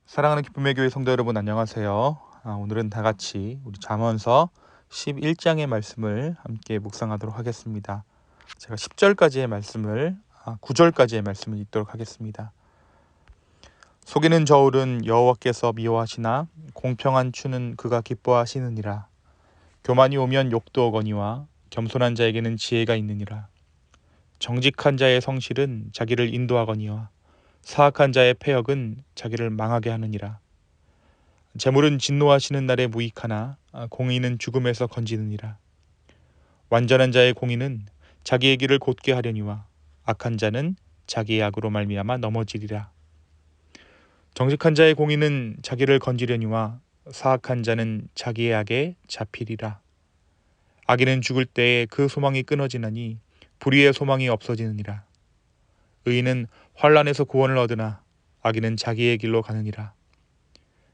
사랑하는 기쁨의 교회 성도 여러분, 안녕하세요. 오늘은 다 같이 우리 잠언서 11장의 말씀을 함께 묵상하도록 하겠습니다. 제가 10절까지의 말씀을 9절까지의 말씀을 읽도록 하겠습니다. 속이는 저울은 여호와께서 미워하시나 공평한 추는 그가 기뻐하시느니라. 교만이 오면 욕도 오거니와 겸손한 자에게는 지혜가 있느니라. 정직한 자의 성실은 자기를 인도하거니와 사악한 자의 패역은 자기를 망하게 하느니라. 재물은 진노하시는 날에 무익하나 공의는 죽음에서 건지느니라. 완전한 자의 공의는 자기의 길을 곧게 하려니와 악한 자는 자기의 악으로 말미암아 넘어지리라. 정직한 자의 공의는 자기를 건지려니와 사악한 자는 자기의 악에 잡히리라. 악인은 죽을 때에 그 소망이 끊어지나니 불의의 소망이 없어지느니라. 의인은 환난에서 구원을 얻으나 악인은 자기의 길로 가느니라.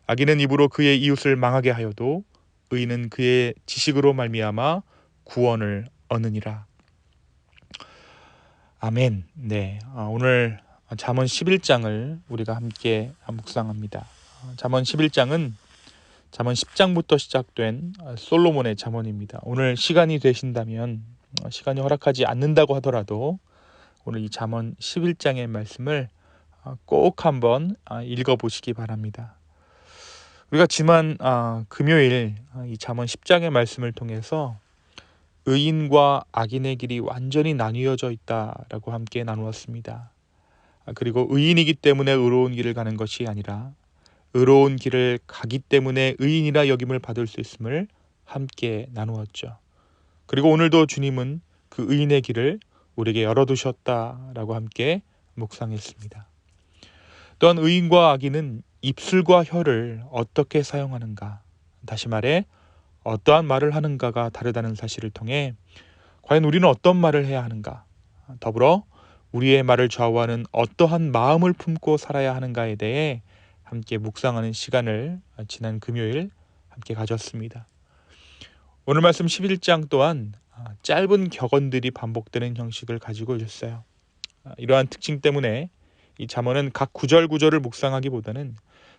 악인은 입으로 그의 이웃을 망하게 하여도 의인은 그의 지식으로 말미암아 구원을 얻느니라. 아멘. 네, 오늘 잠언 11장을 우리가 함께 묵상합니다. 잠언 11장은 잠언 10장부터 시작된 솔로몬의 잠언입니다. 오늘 시간이 되신다면, 시간이 허락하지 않는다고 하더라도 오늘 이 잠언 11장의 말씀을 꼭 한번 읽어보시기 바랍니다. 우리가 지난 금요일 이 잠언 10장의 말씀을 통해서 의인과 악인의 길이 완전히 나뉘어져 있다라고 함께 나누었습니다. 그리고 의인이기 때문에 의로운 길을 가는 것이 아니라 의로운 길을 가기 때문에 의인이라 여김을 받을 수 있음을 함께 나누었죠. 그리고 오늘도 주님은 그 의인의 길을 우리에게 열어두셨다라고 함께 묵상했습니다. 또한 의인과 악인은 입술과 혀를 어떻게 사용하는가, 다시 말해 어떠한 말을 하는가가 다르다는 사실을 통해 과연 우리는 어떤 말을 해야 하는가, 더불어 우리의 말을 좌우하는 어떠한 마음을 품고 살아야 하는가에 대해 함께 묵상하는 시간을 지난 금요일 함께 가졌습니다. 오늘 말씀 11장 또한 짧은 격언들이 반복되는 형식을 가지고 있어요. 이러한 특징 때문에 이 잠언은 각 구절을 묵상하기보다는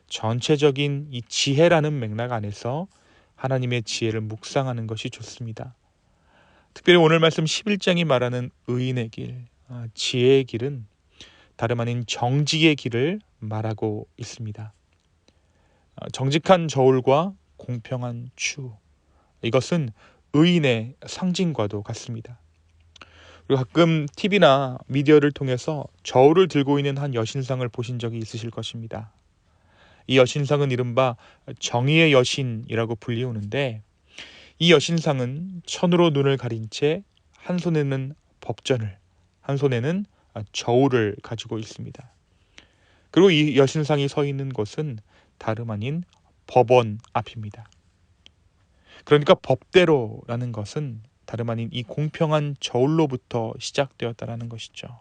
전체적인 이 지혜라는 맥락 안에서 하나님의 지혜를 묵상하는 것이 좋습니다. 특별히 오늘 말씀 11장이 말하는 의인의 길, 지혜의 길은 다름 아닌 정직의 길을 말하고 있습니다. 정직한 저울과 공평한 추, 이것은 의인의 상징과도 같습니다. 그리고 가끔 TV나 미디어를 통해서 저울을 들고 있는 한 여신상을 보신 적이 있으실 것입니다. 이 여신상은 이른바 정의의 여신이라고 불리우는데, 이 여신상은 천으로 눈을 가린 채 한 손에는 법전을, 한 손에는 저울을 가지고 있습니다. 그리고 이 여신상이 서 있는 곳은 다름 아닌 법원 앞입니다. 그러니까 법대로라는 것은 다름 아닌 이 공평한 저울로부터 시작되었다는 것이죠.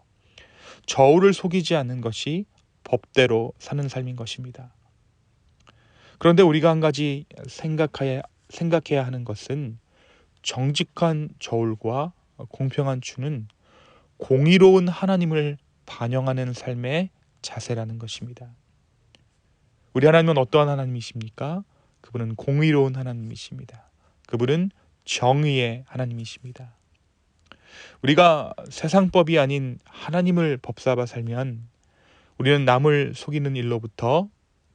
저울을 속이지 않는 것이 법대로 사는 삶인 것입니다. 그런데 우리가 한 가지 생각해야 하는 것은 정직한 저울과 공평한 추는 공의로운 하나님을 반영하는 삶의 자세라는 것입니다. 우리 하나님은 어떠한 하나님이십니까? 그분은 공의로운 하나님이십니다. 그분은 정의의 하나님이십니다. 우리가 세상법이 아닌 하나님을 법삼아 살면 우리는 남을 속이는 일로부터,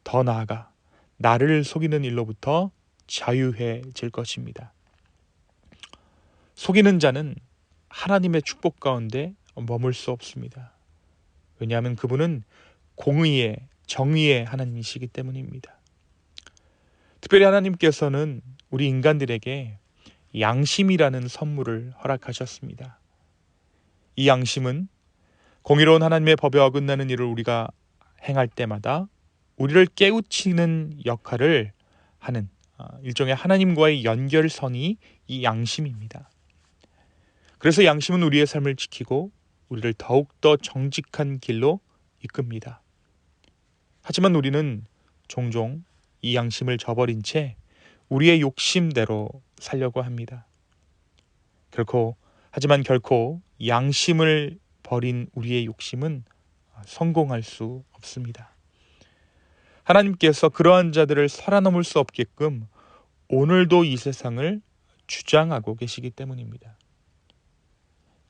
더 나아가 나를 속이는 일로부터 자유해질 것입니다. 속이는 자는 하나님의 축복 가운데 머물 수 없습니다. 왜냐하면 그분은 공의의, 정의의 하나님이시기 때문입니다. 특별히 하나님께서는 우리 인간들에게 양심이라는 선물을 허락하셨습니다. 이 양심은 공의로운 하나님의 법에 어긋나는 일을 우리가 행할 때마다 우리를 깨우치는 역할을 하는 일종의 하나님과의 연결선이 이 양심입니다. 그래서 양심은 우리의 삶을 지키고 우리를 더욱더 정직한 길로 이끕니다. 하지만 우리는 종종 이 양심을 저버린 채 우리의 욕심대로 살려고 합니다. 하지만 결코 양심을 버린 우리의 욕심은 성공할 수 없습니다. 하나님께서 그러한 자들을 살아넘을 수 없게끔 오늘도 이 세상을 주장하고 계시기 때문입니다.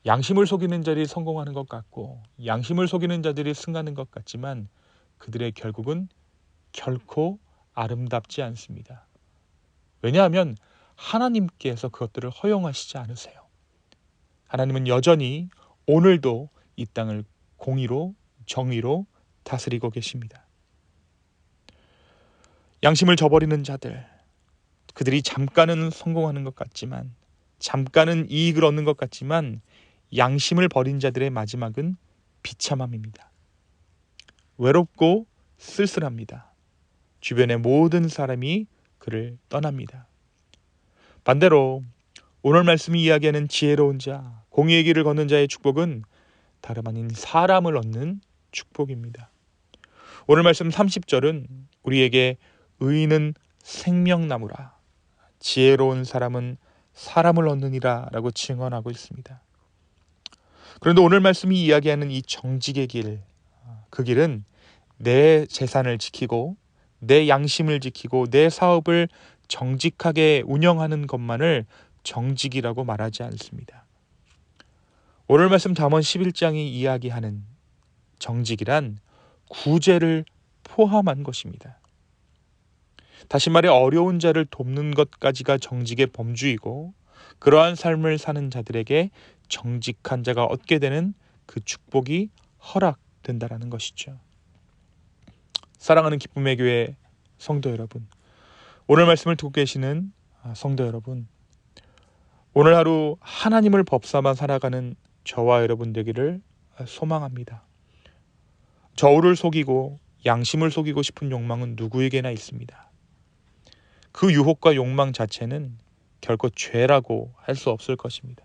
양심을 속이는 자들이 성공하는 것 같고 양심을 속이는 자들이 승하는 것 같지만 그들의 결국은 결코 아름답지 않습니다. 왜냐하면 하나님께서 그것들을 허용하시지 않으세요. 하나님은 여전히 오늘도 이 땅을 공의로 정의로 다스리고 계십니다. 양심을 저버리는 자들, 그들이 잠깐은 성공하는 것 같지만 잠깐은 이익을 얻는 것 같지만 양심을 버린 자들의 마지막은 비참함입니다. 외롭고 쓸쓸합니다. 주변의 모든 사람이 그를 떠납니다. 반대로 오늘 말씀이 이야기하는 지혜로운 자, 공의의 길을 걷는 자의 축복은 다름 아닌 사람을 얻는 축복입니다. 오늘 말씀 30절은 우리에게 의인은 생명나무라, 지혜로운 사람은 사람을 얻느니라 라고 증언하고 있습니다. 그런데 오늘 말씀이 이야기하는 이 정직의 길, 그 길은 내 재산을 지키고 내 양심을 지키고 내 사업을 정직하게 운영하는 것만을 정직이라고 말하지 않습니다. 오늘 말씀 잠언 11장이 이야기하는 정직이란 구제를 포함한 것입니다. 다시 말해 어려운 자를 돕는 것까지가 정직의 범주이고 그러한 삶을 사는 자들에게 정직한 자가 얻게 되는 그 축복이 허락된다라는 것이죠. 사랑하는 기쁨의 교회 성도 여러분, 오늘 말씀을 듣고 계시는 성도 여러분, 오늘 하루 하나님을 법삼아 살아가는 저와 여러분 되기를 소망합니다. 저울을 속이고 양심을 속이고 싶은 욕망은 누구에게나 있습니다. 그 유혹과 욕망 자체는 결코 죄라고 할 수 없을 것입니다.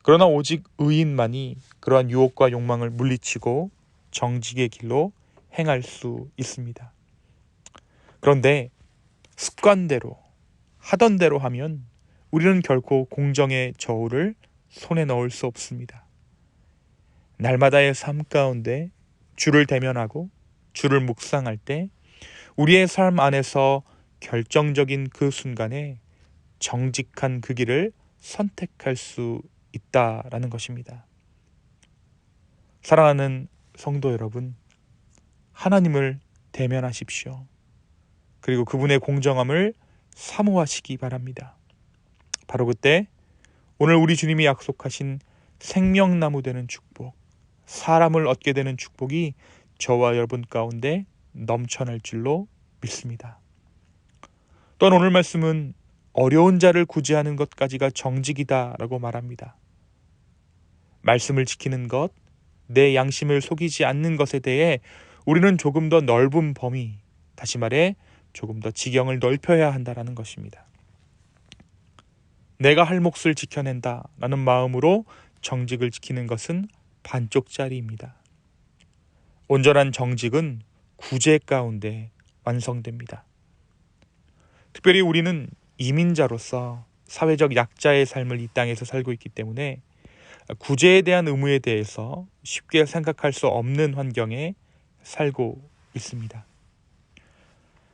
그러나 오직 의인만이 그러한 유혹과 욕망을 물리치고 정직의 길로 행할 수 있습니다. 그런데 습관대로 하던 대로 하면 우리는 결코 공정의 저울을 손에 넣을 수 없습니다. 날마다의 삶 가운데 주를 대면하고 주를 묵상할 때 우리의 삶 안에서 결정적인 그 순간에 정직한 그 길을 선택할 수 있다라는 것입니다. 사랑하는 성도 여러분, 하나님을 대면하십시오. 그리고 그분의 공정함을 사모하시기 바랍니다. 바로 그때 오늘 우리 주님이 약속하신 생명나무 되는 축복, 사람을 얻게 되는 축복이 저와 여러분 가운데 넘쳐날 줄로 믿습니다. 또한 오늘 말씀은 어려운 자를 구제하는 것까지가 정직이다라고 말합니다. 말씀을 지키는 것, 내 양심을 속이지 않는 것에 대해 우리는 조금 더 넓은 범위, 다시 말해 조금 더 지경을 넓혀야 한다는 것입니다. 내가 할 몫을 지켜낸다라는 마음으로 정직을 지키는 것은 반쪽짜리입니다. 온전한 정직은 구제 가운데 완성됩니다. 특별히 우리는 이민자로서 사회적 약자의 삶을 이 땅에서 살고 있기 때문에 구제에 대한 의무에 대해서 쉽게 생각할 수 없는 환경에 살고 있습니다.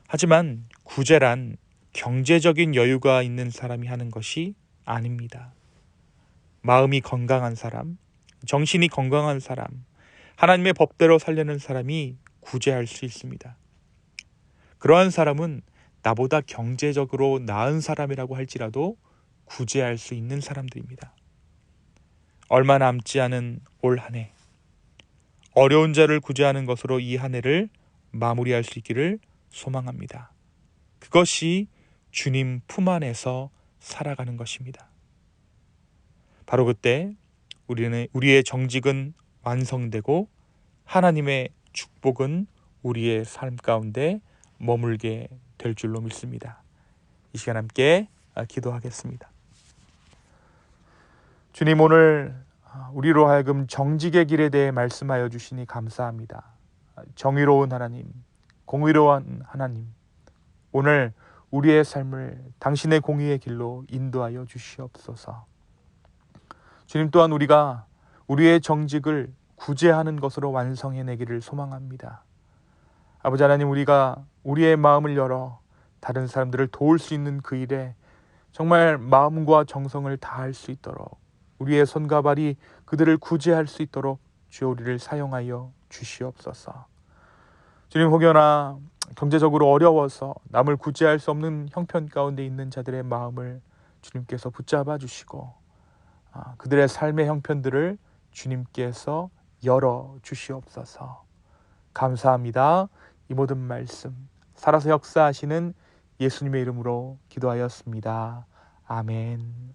하지만 구제란 경제적인 여유가 있는 사람이 하는 것이 아닙니다. 마음이 건강한 사람, 정신이 건강한 사람, 하나님의 법대로 살려는 사람이 구제할 수 있습니다. 그러한 사람은 나보다 경제적으로 나은 사람이라고 할지라도 구제할 수 있는 사람들입니다. 얼마 남지 않은 올 한 해, 어려운 자를 구제하는 것으로 이 한 해를 마무리할 수 있기를 소망합니다. 그것이 주님 품 안에서 살아가는 것입니다. 바로 그때 우리의 정직은 완성되고 하나님의 축복은 우리의 삶 가운데 머물게 될 줄로 믿습니다. 이 시간 함께 기도하겠습니다. 주님, 오늘 우리로 하여금 정직의 길에 대해 말씀하여 주시니 감사합니다. 정의로운 하나님, 공의로운 하나님, 오늘 우리의 삶을 당신의 공의의 길로 인도하여 주시옵소서. 주님, 또한 우리가 우리의 정직을 구제하는 것으로 완성해내기를 소망합니다. 아버지 하나님, 우리가 우리의 마음을 열어 다른 사람들을 도울 수 있는 그 일에 정말 마음과 정성을 다할 수 있도록, 우리의 손과 발이 그들을 구제할 수 있도록 주여 우리를 사용하여 주시옵소서. 주님, 혹여나 경제적으로 어려워서 남을 구제할 수 없는 형편 가운데 있는 자들의 마음을 주님께서 붙잡아 주시고 그들의 삶의 형편들을 주님께서 열어 주시옵소서. 감사합니다. 이 모든 말씀 살아서 역사하시는 예수님의 이름으로 기도하였습니다. 아멘.